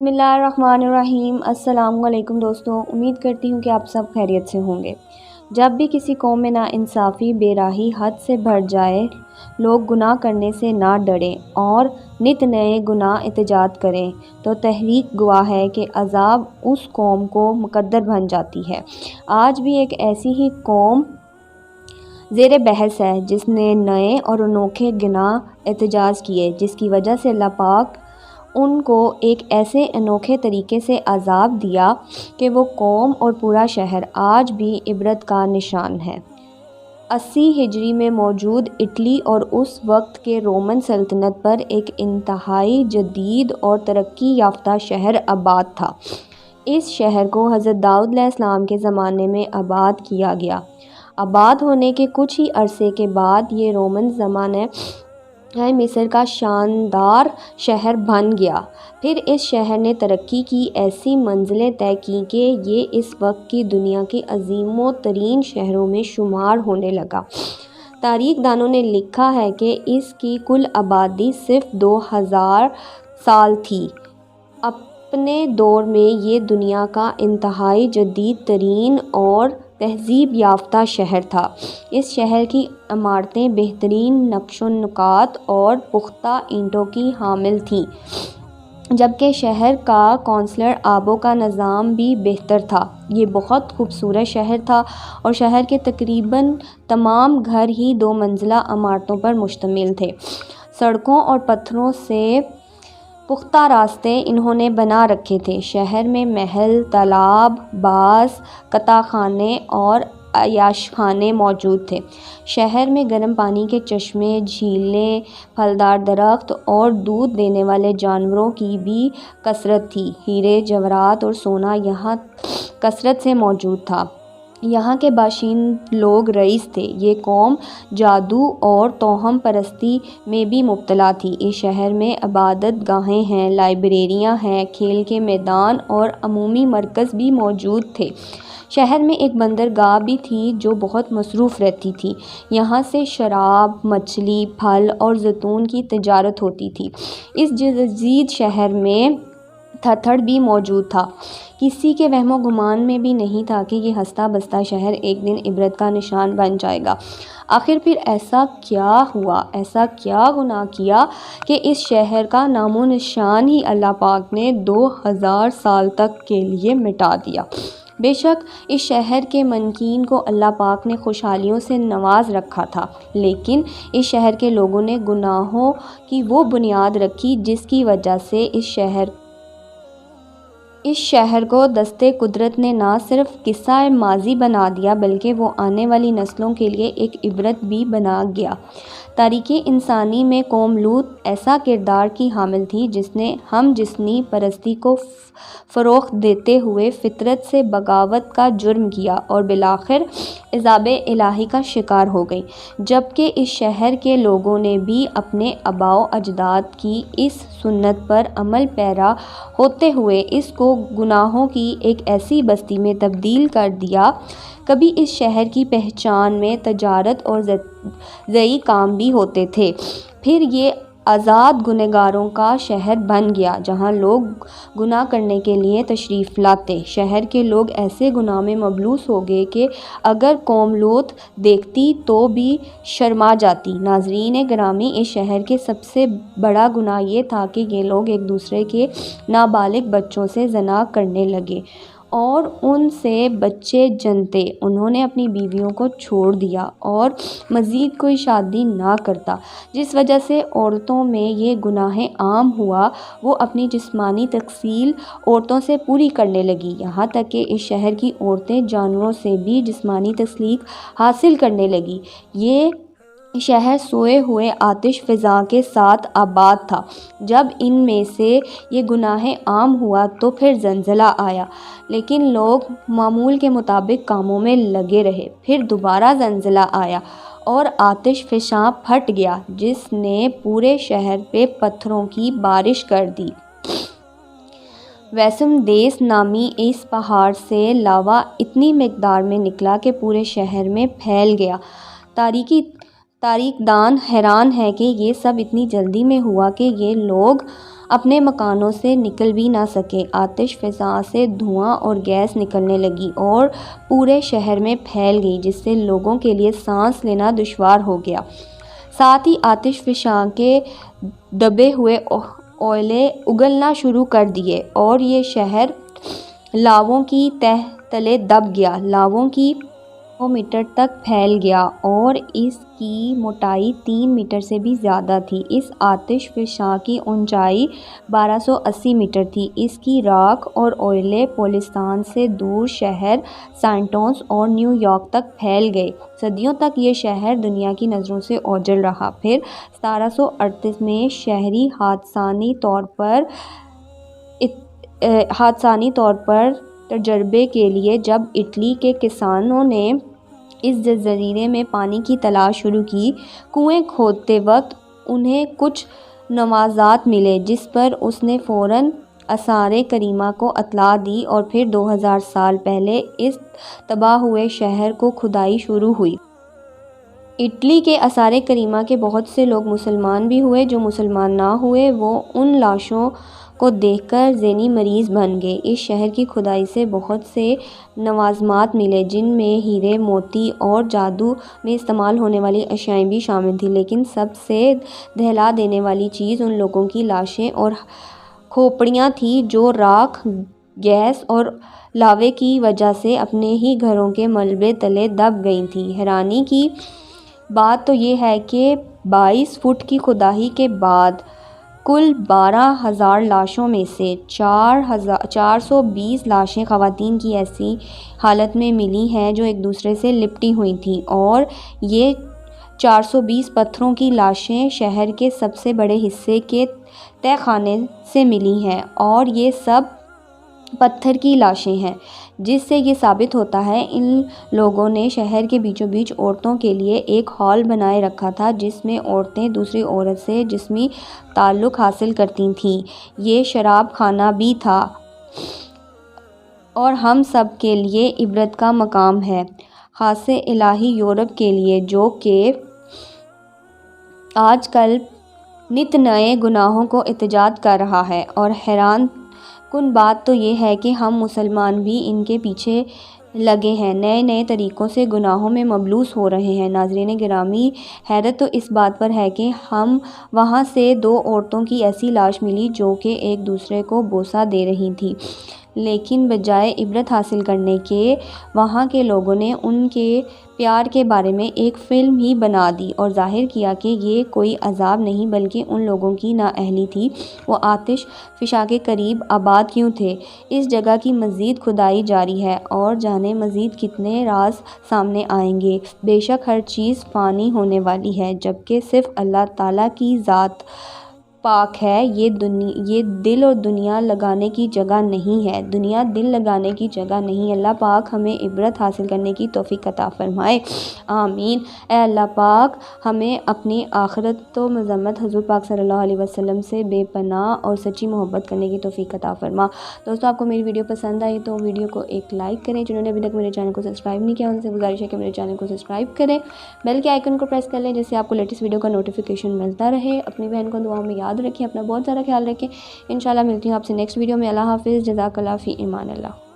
بسم اللہ الرحمن الرحیم۔ السلام علیکم دوستوں، امید کرتی ہوں کہ آپ سب خیریت سے ہوں گے۔ جب بھی کسی قوم میں ناانصافی بے راہی حد سے بڑھ جائے، لوگ گناہ کرنے سے نہ ڈریں اور نت نئے گناہ ایجاد کریں تو تاریخ گواہ ہے کہ عذاب اس قوم کو مقدر بن جاتی ہے۔ آج بھی ایک ایسی ہی قوم زیر بحث ہے جس نے نئے اور انوکھے گناہ ایجاد کیے، جس کی وجہ سے اللہ پاک ان کو ایک ایسے انوکھے طریقے سے عذاب دیا کہ وہ قوم اور پورا شہر آج بھی عبرت کا نشان ہے۔ 80 ہجری میں موجود اٹلی اور اس وقت کے رومن سلطنت پر ایک انتہائی جدید اور ترقی یافتہ شہر آباد تھا۔ اس شہر کو حضرت داؤد علیہ السلام کے زمانے میں آباد کیا گیا۔ آباد ہونے کے کچھ ہی عرصے کے بعد یہ رومن زمانہ مصر کا شاندار شہر بن گیا۔ پھر اس شہر نے ترقی کی ایسی منزلیں طے کیں کہ یہ اس وقت کی دنیا کے عظیم ترین شہروں میں شمار ہونے لگا۔ تاریخ دانوں نے لکھا ہے کہ اس کی کل آبادی صرف 2000 سال تھی۔ اپنے دور میں یہ دنیا کا انتہائی جدید ترین اور تہذیب یافتہ شہر تھا۔ اس شہر کی عمارتیں بہترین نقش و نگات اور پختہ اینٹوں کی حامل تھیں، جبکہ شہر کا کونسلر آبوں کا نظام بھی بہتر تھا۔ یہ بہت خوبصورت شہر تھا اور شہر کے تقریباً تمام گھر ہی 2 منزلہ عمارتوں پر مشتمل تھے۔ سڑکوں اور پتھروں سے پختہ راستے انہوں نے بنا رکھے تھے۔ شہر میں محل، تالاب، باز، کتّا خانے اور عیاش خانے موجود تھے۔ شہر میں گرم پانی کے چشمے، جھیلیں، پھلدار درخت اور دودھ دینے والے جانوروں کی بھی کثرت تھی۔ ہیرے، جواہرات اور سونا یہاں کثرت سے موجود تھا۔ یہاں کے باشندے لوگ رئیس تھے۔ یہ قوم جادو اور توہم پرستی میں بھی مبتلا تھی۔ اس شہر میں عبادت گاہیں ہیں، لائبریریاں ہیں، کھیل کے میدان اور عمومی مراکز بھی موجود تھے۔ شہر میں ایک بندرگاہ بھی تھی جو بہت مصروف رہتی تھی۔ یہاں سے شراب، مچھلی، پھل اور زیتون کی تجارت ہوتی تھی۔ اس جدید شہر میں تھتھڑ بھی موجود تھا۔ کسی کے وہم و گمان میں بھی نہیں تھا کہ یہ ہنستا بستا شہر ایک دن عبرت کا نشان بن جائے گا۔ آخر پھر ایسا کیا ہوا، ایسا کیا گناہ کیا کہ اس شہر کا نام و نشان ہی اللہ پاک نے 2000 سال تک کے لیے مٹا دیا۔ بے شک اس شہر کے مالکین کو اللہ پاک نے خوشحالیوں سے نواز رکھا تھا، لیکن اس شہر کے لوگوں نے گناہوں کی وہ بنیاد رکھی جس کی وجہ سے اس شہر کو دست قدرت نے نہ صرف قصہ ماضی بنا دیا بلکہ وہ آنے والی نسلوں کے لیے ایک عبرت بھی بنا گیا۔ تاریخ انسانی میں قوم لوط ایسا کردار کی حامل تھی جس نے ہم جنسی پرستی کو فروغ دیتے ہوئے فطرت سے بغاوت کا جرم کیا اور بالآخر عذاب الہی کا شکار ہو گئی، جبکہ اس شہر کے لوگوں نے بھی اپنے آباء و اجداد کی اس سنت پر عمل پیرا ہوتے ہوئے اس کو گناہوں کی ایک ایسی بستی میں تبدیل کر دیا۔ کبھی اس شہر کی پہچان میں تجارت اور زرعی کام بھی ہوتے تھے، پھر یہ آزاد گنہگاروں کا شہر بن گیا جہاں لوگ گناہ کرنے کے لیے تشریف لاتے۔ شہر کے لوگ ایسے گناہ میں ملوث ہو گئے کہ اگر قوم لوط دیکھتی تو بھی شرما جاتی۔ ناظرین گرامی، اس شہر کے سب سے بڑا گناہ یہ تھا کہ یہ لوگ ایک دوسرے کے نابالغ بچوں سے زنا کرنے لگے اور ان سے بچے جنتے۔ انہوں نے اپنی بیویوں کو چھوڑ دیا اور مزید کوئی شادی نہ کرتا، جس وجہ سے عورتوں میں یہ گناہ عام ہوا۔ وہ اپنی جسمانی تخلیق عورتوں سے پوری کرنے لگیں، یہاں تک کہ اس شہر کی عورتیں جانوروں سے بھی جسمانی تخلیق حاصل کرنے لگیں۔ یہ شہر سوئے ہوئے آتش فضاں کے ساتھ آباد تھا۔ جب ان میں سے یہ گناہ عام ہوا تو پھر زلزلہ آیا، لیکن لوگ معمول کے مطابق کاموں میں لگے رہے۔ پھر دوبارہ زلزلہ آیا اور آتش فشاں پھٹ گیا جس نے پورے شہر پہ پتھروں کی بارش کر دی۔ ویسم دیس نامی اس پہاڑ سے لاوا اتنی مقدار میں نکلا کہ پورے شہر میں پھیل گیا۔ تاریخ دان حیران ہیں کہ یہ سب اتنی جلدی میں ہوا کہ یہ لوگ اپنے مکانوں سے نکل بھی نہ سکے۔ آتش فشاں سے دھواں اور گیس نکلنے لگی اور پورے شہر میں پھیل گئی، جس سے لوگوں کے لیے سانس لینا دشوار ہو گیا۔ ساتھ ہی آتش فشاں کے دبے ہوئے کوئلے اگلنا شروع کر دیے اور یہ شہر لاووں کی تہ تلے دب گیا۔ لاووں کی کلومیٹر تک پھیل گیا اور اس کی موٹائی 3 میٹر سے بھی زیادہ تھی۔ اس آتش فشاں کی اونچائی 1280 میٹر تھی۔ اس کی راکھ اور کوئلے پولستان سے دور شہر سینٹوس اور نیو یارک تک پھیل گئے۔ صدیوں تک یہ شہر دنیا کی نظروں سے اوجھل رہا۔ پھر 1738 میں شہری حادثانی طور پر تجربے کے لیے جب اٹلی کے کسانوں نے اس جزیرے میں پانی کی تلاش شروع کی، کنویں کھودتے وقت انہیں کچھ نوادرات ملے، جس پر اس نے فوراً آثارِ کریمہ کو اطلاع دی اور پھر 2000 سال پہلے اس تباہ ہوئے شہر کو کھدائی شروع ہوئی۔ اٹلی کے آثارِ کریمہ کے بہت سے لوگ مسلمان بھی ہوئے۔ جو مسلمان نہ ہوئے وہ ان لاشوں کو دیکھ کر ذہنی مریض بن گئے۔ اس شہر کی کھدائی سے بہت سے نوادرات ملے، جن میں ہیرے، موتی اور جادو میں استعمال ہونے والی اشیاء بھی شامل تھیں، لیکن سب سے دہلا دینے والی چیز ان لوگوں کی لاشیں اور کھوپڑیاں تھیں جو راکھ، گیس اور لاوے کی وجہ سے اپنے ہی گھروں کے ملبے تلے دب گئی تھیں۔ حیرانی کی بات تو یہ ہے کہ 22 فٹ کی کھدائی کے بعد کل 12,000 لاشوں میں سے 420 لاشیں خواتین کی ایسی حالت میں ملی ہیں جو ایک دوسرے سے لپٹی ہوئی تھیں، اور یہ 420 پتھروں کی لاشیں شہر کے سب سے بڑے حصے کے تہہ خانے سے ملی ہیں، اور یہ سب پتھر کی لاشیں ہیں، جس سے یہ ثابت ہوتا ہے ان لوگوں نے شہر کے بیچوں بیچ عورتوں کے لیے ایک ہال بنائے رکھا تھا جس میں عورتیں دوسری عورت سے جسمی تعلق حاصل کرتی تھیں۔ یہ شراب خانہ بھی تھا اور ہم سب کے لیے عبرت کا مقام ہے، خاصے الہی یورپ کے لیے، جو کہ آج کل نت نئے گناہوں کو ایجاد کر رہا ہے۔ اور حیران کن بات تو یہ ہے کہ ہم مسلمان بھی ان کے پیچھے لگے ہیں، نئے نئے طریقوں سے گناہوں میں ملوث ہو رہے ہیں۔ ناظرین گرامی، حیرت تو اس بات پر ہے کہ وہاں سے 2 عورتوں کی ایسی لاش ملی جو کہ ایک دوسرے کو بوسہ دے رہی تھیں، لیکن بجائے عبرت حاصل کرنے کے وہاں کے لوگوں نے ان کے پیار کے بارے میں ایک فلم ہی بنا دی اور ظاہر کیا کہ یہ کوئی عذاب نہیں بلکہ ان لوگوں کی نااہلی تھی۔ وہ آتش فشاں کے قریب آباد کیوں تھے؟ اس جگہ کی مزید کھدائی جاری ہے اور جانے مزید کتنے راز سامنے آئیں گے۔ بے شک ہر چیز فانی ہونے والی ہے، جبکہ صرف اللہ تعالیٰ کی ذات پاک ہے۔ یہ دل اور دنیا لگانے کی جگہ نہیں ہے، دنیا دل لگانے کی جگہ نہیں۔ اللہ پاک ہمیں عبرت حاصل کرنے کی توفیق عطا فرمائے، آمین۔ اے اللہ پاک ہمیں اپنی آخرت و مذمت حضور پاک صلی اللہ علیہ وسلم سے بے پناہ اور سچی محبت کرنے کی توفیق عطا فرما۔ دوستو، آپ کو میری ویڈیو پسند آئی تو ویڈیو کو ایک لائک کریں۔ جنہوں نے ابھی تک میرے چینل کو سبسکرائب نہیں کیا ان سے گزارش ہے کہ میرے چینل کو سبسکرائب کریں، بیل کے آئیکن کو پریس کر لیں جس سے آپ کو لیٹسٹ ویڈیو کا نوٹیفیکیشن ملتا رہے۔ اپنی بہن کو دعاؤں میں یاد رکھیں، اپنا بہت زیادہ خیال رکھیں۔ انشاءاللہ ملتی ہوں آپ سے نیکسٹ ویڈیو میں۔ اللہ حافظ، جزاک اللہ، فی امان اللہ۔